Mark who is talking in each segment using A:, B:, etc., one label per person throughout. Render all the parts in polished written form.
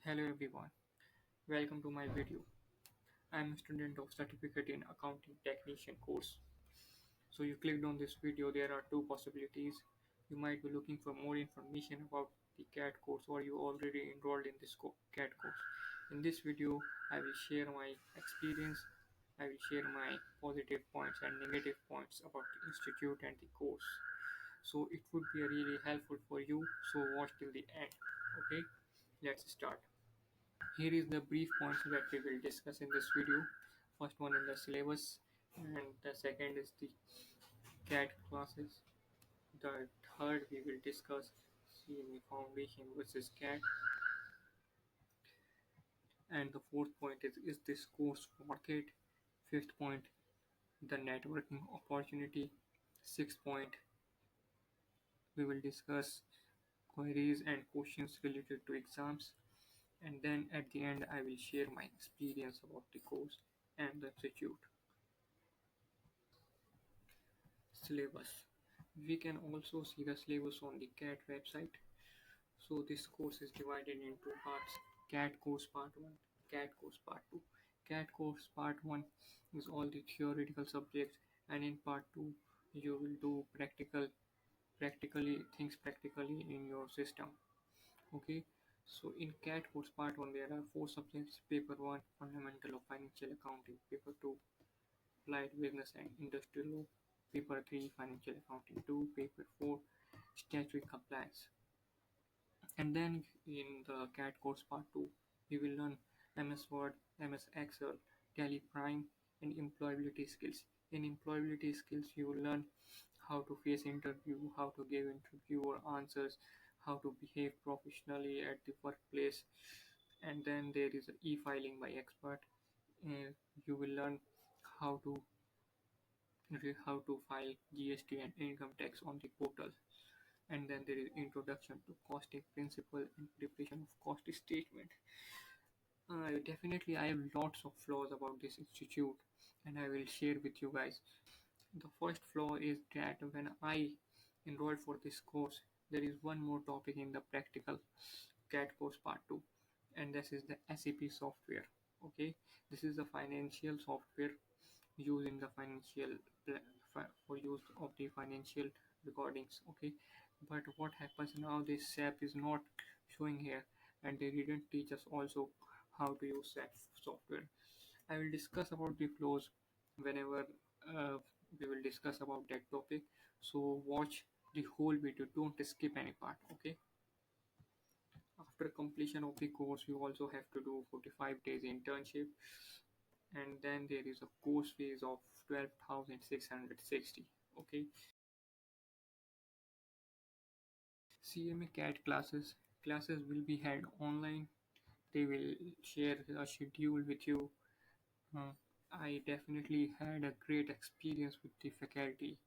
A: Hello everyone, welcome to my video. I am a student of Certificate in Accounting Technician course. So you clicked on this video, there are two possibilities. You might be looking for more information about the CAT course or you already enrolled in this CAT course. In this video, I will share my experience, I will share my positive points and negative points about the institute and the course. So it would be really helpful for you, so watch till the end. Okay, let's start. Here is the brief points that we will discuss in this video. First one is the syllabus, and the second is the CAT classes. The third we will discuss CMA Foundation versus CAT, and the fourth point is this course market. Fifth point, the networking opportunity. Sixth point, we will discuss queries and questions related to exams. And then at the end, I will share my experience about the course and the institute. Syllabus. We can also see the syllabus on the CAT website. So this course is divided into two parts. CAT course part 1, CAT course part 2. CAT course part 1 is all the theoretical subjects, and in part 2 you will do practically in your system. Okay, so in CAT course part 1 there are four subjects. Paper 1, fundamental of financial accounting. Paper 2, applied business and industrial law. Paper 3, financial accounting 2. Paper 4, statutory compliance. And then in the CAT course part 2, we will learn MS Word, MS Excel, Tally Prime, and employability skills. In employability skills, you will learn how to face interview, how to give interview or answers, how to behave professionally at the workplace. And then there is e-filing by expert. You will learn how to file GST and income tax on the portal. And then there is introduction to costing principle and preparation of cost statement. Definitely, I have lots of flaws about this institute, and I will share with you guys. The first flaw is that when I enrolled for this course, there is one more topic in the practical CAT course part 2, and this is the SAP software. Okay, this is the financial software used in the for use of the financial recordings. Okay, but what happens now, this SAP is not showing here, and they didn't teach us also how to use SAP software. I will discuss about the flows whenever we will discuss about that topic. So watch the whole video, don't skip any part. Okay, after completion of the course you also have to do 45 days internship, and then there is a course fees of 12,660. Okay, CMA CAT classes will be held online. They will share a schedule with you. Uh, I definitely had a great experience with the faculty.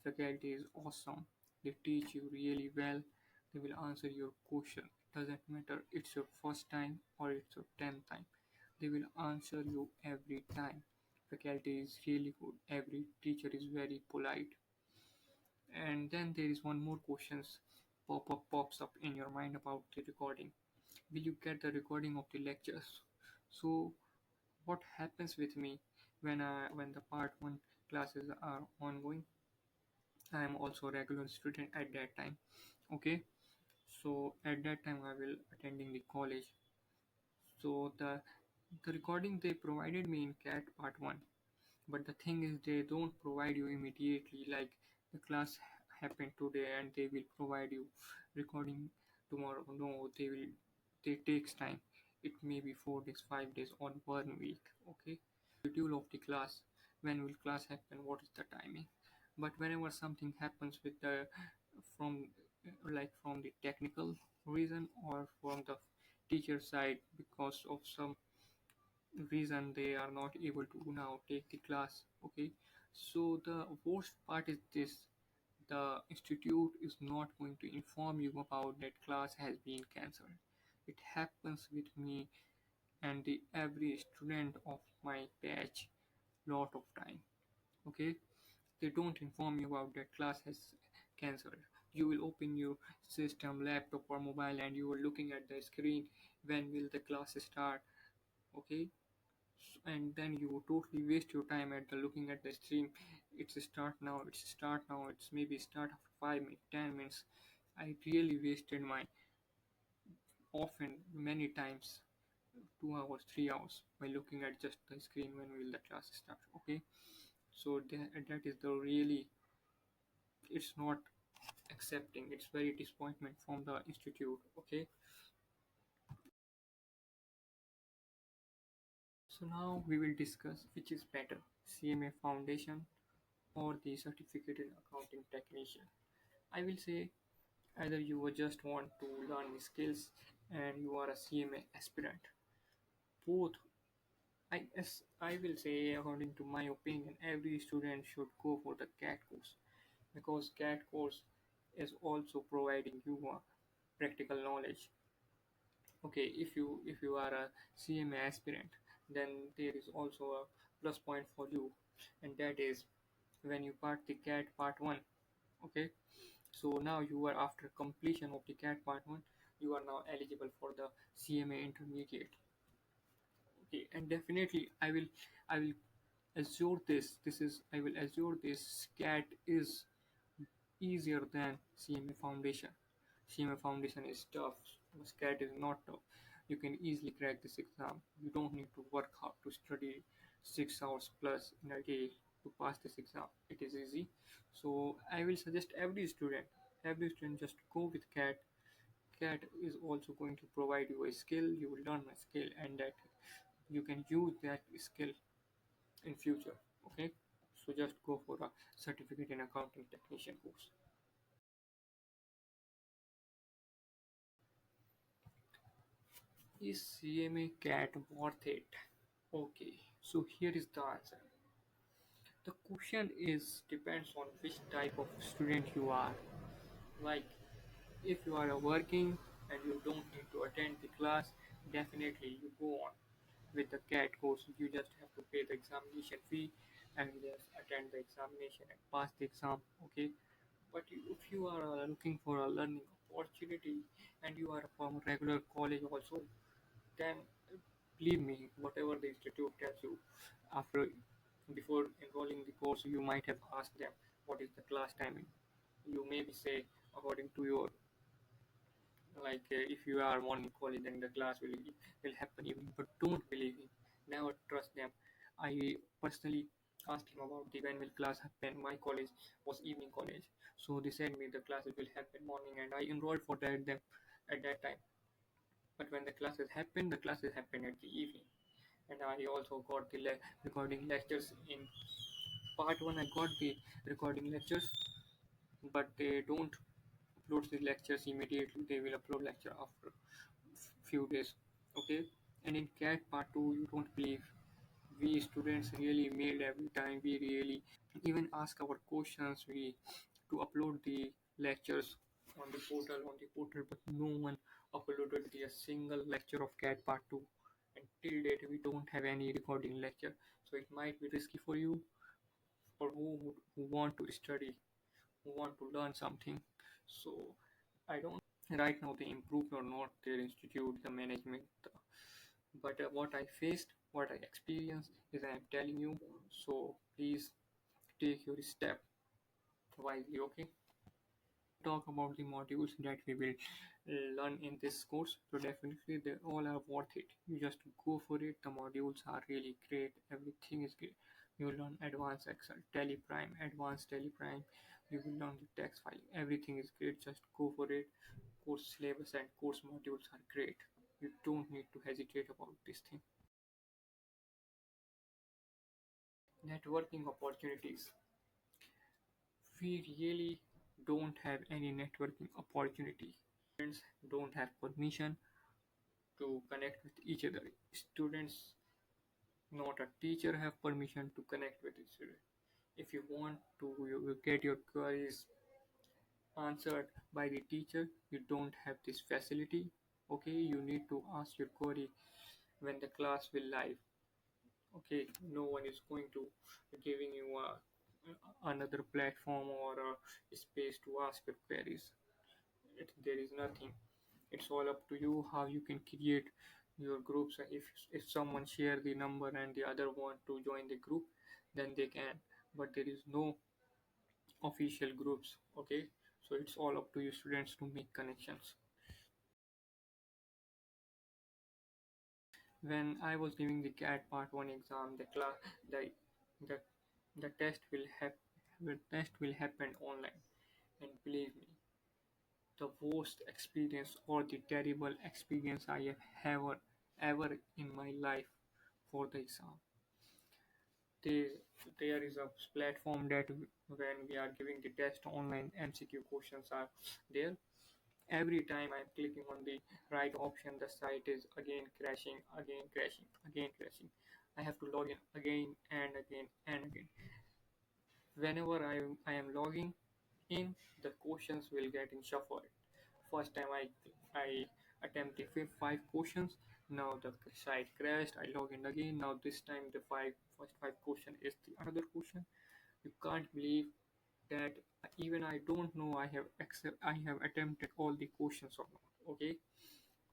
A: The faculty is awesome. They teach you really well. They will answer your question. It doesn't matter it's your first time or it's your 10th time. They will answer you every time. Faculty is really good. Every teacher is very polite. And then there is one more questions pops up in your mind about the recording. Will you get the recording of the lectures? So what happens with me when the part 1 classes are ongoing? I am also a regular student at that time. Okay, so at that time I will attending the college. So the recording they provided me in CAT part 1, but the thing is they don't provide you immediately, like the class happened today and they will provide you recording tomorrow. No, they takes time. It may be 4 days, 5 days, or 1 week. Okay, schedule of the class, when will class happen, what is the timing. But whenever something happens with the from from the technical reason or from the teacher side, because of some reason they are not able to now take the class. Okay, so the worst part is this: the institute is not going to inform you about that class has been cancelled. It happens with me and the every student of my batch lot of time. Okay, they don't inform you about that class has cancelled. You will open your system, laptop or mobile, and you are looking at the screen. When will the class start? Okay, and then you totally waste your time at the looking at the stream. It's start now, it's start now, it's maybe start after 5 minutes, 10 minutes. I really wasted my often many times 2 hours, 3 hours by looking at just the screen. When will the class start? Okay, so that is the really, it's not accepting, it's very disappointment from the institute. Okay, so now we will discuss which is better, CMA Foundation or the certificate in accounting technician. I will say either you just want to learn the skills and you are a CMA aspirant. Both, I will say, according to my opinion, every student should go for the CAT course, because CAT course is also providing you a practical knowledge. Okay, if you are a CMA aspirant, then there is also a plus point for you, and that is when you part the CAT part 1. Okay, so now you are, after completion of the CAT part 1, you are now eligible for the CMA intermediate. Okay, and definitely I will assure this is I will assure this, CAT is easier than CMA Foundation. CMA Foundation is tough, but CAT is not tough. You can easily crack this exam. You don't need to work hard to study 6 hours plus in a day to pass this exam. It is easy. So I will suggest every student just go with CAT. CAT is also going to provide you a skill. You will learn a skill, and that you can use that skill in future. Okay, so just go for a certificate in accounting technician course. Is CMA CAT worth it? Okay, so here is the answer. The question is depends on which type of student you are. Like, if you are working and you don't need to attend the class, definitely you go on with the CAT course. You just have to pay the examination fee and just attend the examination and pass the exam. Okay, but if you are looking for a learning opportunity and you are from regular college also, then believe me, whatever the institute tells you after before enrolling the course, you might have asked them what is the class timing. You maybe say according to your, like, if you are morning college, then the class will happen evening. But don't believe him. Never trust them. I personally asked him about the when will class happen. My college was evening college, so they said me the classes will happen morning, and I enrolled for that them at that time. But when the classes happened at the evening, and I also got the recording lectures in part 1. I got the recording lectures, but they don't upload the lectures immediately. They will upload lecture after few days. Okay, and in CAT part 2, you don't believe, we students really made every time. We really even ask our questions. We to upload the lectures on the portal, but no one uploaded the a single lecture of CAT part 2. And till date, we don't have any recording lecture, so it might be risky for you, for who want to study, who want to learn something. So I don't right now they improved or not their institute, the management. But what I faced, what I experienced is I am telling you. So please take your step wisely. Okay, talk about the modules that we will learn in this course. So definitely they all are worth it. You just go for it. The modules are really great. Everything is great. You will learn advanced Excel, teleprime, advanced teleprime. You will learn the text filing. Everything is great. Just go for it. Course syllabus and course modules are great. You don't need to hesitate about this thing. Networking opportunities. We really don't have any networking opportunity. Students don't have permission to connect with each other. Students, not a teacher, have permission to connect with each other. If you want to get your queries answered by the teacher, you don't have this facility. Okay, you need to ask your query when the class will live. Okay, no one is going to giving you another platform or a space to ask your queries. There is nothing. It's all up to you how you can create your groups. If someone share the number and the other want to join the group, then they can. But there is no official groups. Okay, so it's all up to you students to make connections. When I was giving the CAT Part 1 exam, the the the test will happen online, and believe me, the worst experience or the terrible experience I have ever in my life for the exam. There, there is a platform that when we are giving the test online, MCQ questions are there. Every time I'm clicking on the right option, the site is again crashing, again crashing. I have to log in again and again and again. Whenever I am logging in, the questions will get in shuffled. First time I attempt the five questions. Now the site crashed. I log in again. Now this time the first five question is the another question. You can't believe that even I don't know I have attempted all the questions or not. Okay,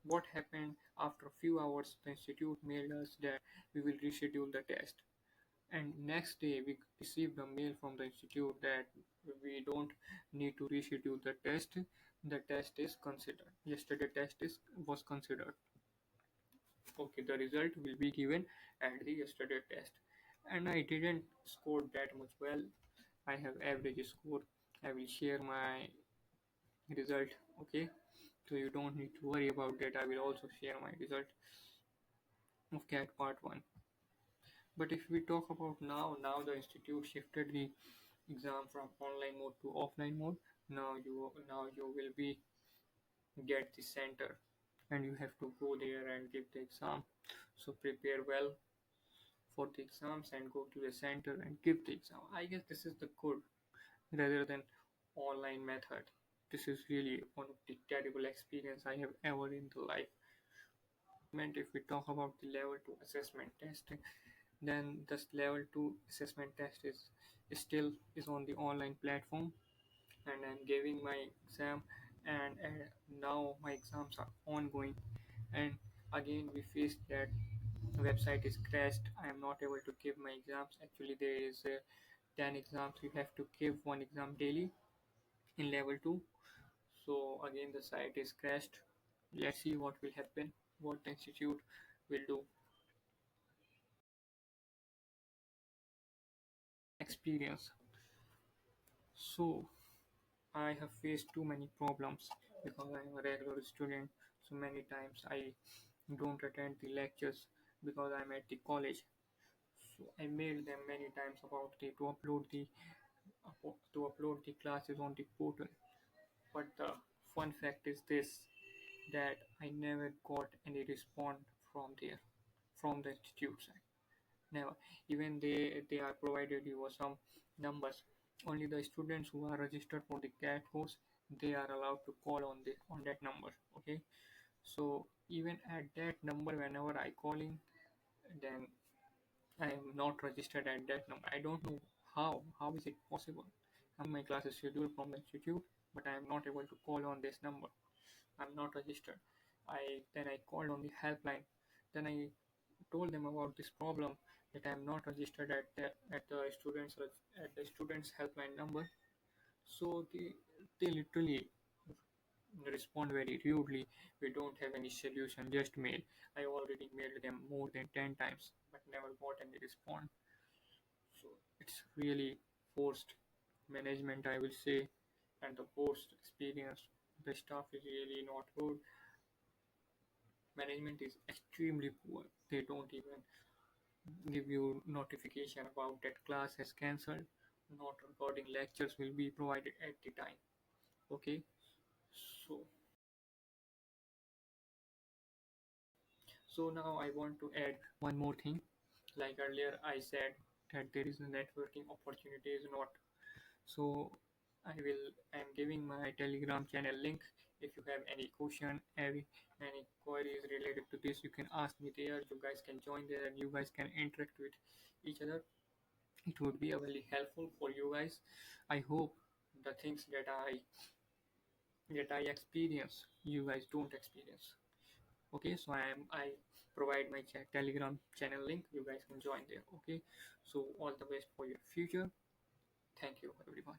A: what happened after a few hours? The institute mailed us that we will reschedule the test, and next day we received a mail from the institute that we don't need to reschedule the test. The test is considered. Yesterday test is was considered. Okay, the result will be given at the yesterday test. And I didn't score that much well. I have average score. I will share my result. Okay, so you don't need to worry about that. I will also share my result of CAT part 1. But if we talk about now the institute shifted the exam from online mode to offline mode. Now you will be get the center, and you have to go there and give the exam. So prepare well for the exams and go to the center and give the exam. I guess this is the good rather than online method. This is really one of the terrible experience I have ever in the life. If we talk about the level 2 assessment test, then this level 2 assessment test is still is on the online platform, and I'm giving my exam, and now my exams are ongoing, and again we faced that website is crashed. I am not able to give my exams. Actually there is 10 exams, you have to give one exam daily in level 2. So again the site is crashed. Let's see what will happen, what the institute will do. Experience. So I have faced too many problems because I am a regular student. So many times I don't attend the lectures because I'm at the college. So I mailed them many times about to upload the classes on the portal. But the fun fact is this, that I never got any response from there, from the institute side. Never. Even they are provided you some numbers. Only the students who are registered for the CAT course, they are allowed to call on that number. Okay. So even at that number, whenever I call in, then I am not registered at that number. I don't know how. How is it possible? My class is scheduled from the institute, but I am not able to call on this number. I'm not registered. I called on the helpline. Then I told them about this problem, that I am not registered at the students helpline number. So they literally respond very rudely. We don't have any solution, just mail. I already mailed them more than 10 times, but never got any response. So it's really forced management, I will say, and the post experience. The staff is really not good. Management is extremely poor. They don't even give you notification about that class has cancelled. Not recording lectures will be provided at the time. Okay, so now I want to add one more thing. Like earlier I said that there is a networking opportunity is not. So I'm giving my Telegram channel link. If you have any question, any queries related to this, you can ask me there. You guys can join there and you guys can interact with each other. It would be a very helpful for you guys. I hope the things that I experience, you guys don't experience. Okay, so I provide my Telegram channel link. You guys can join there. Okay, so all the best for your future. Thank you, everyone.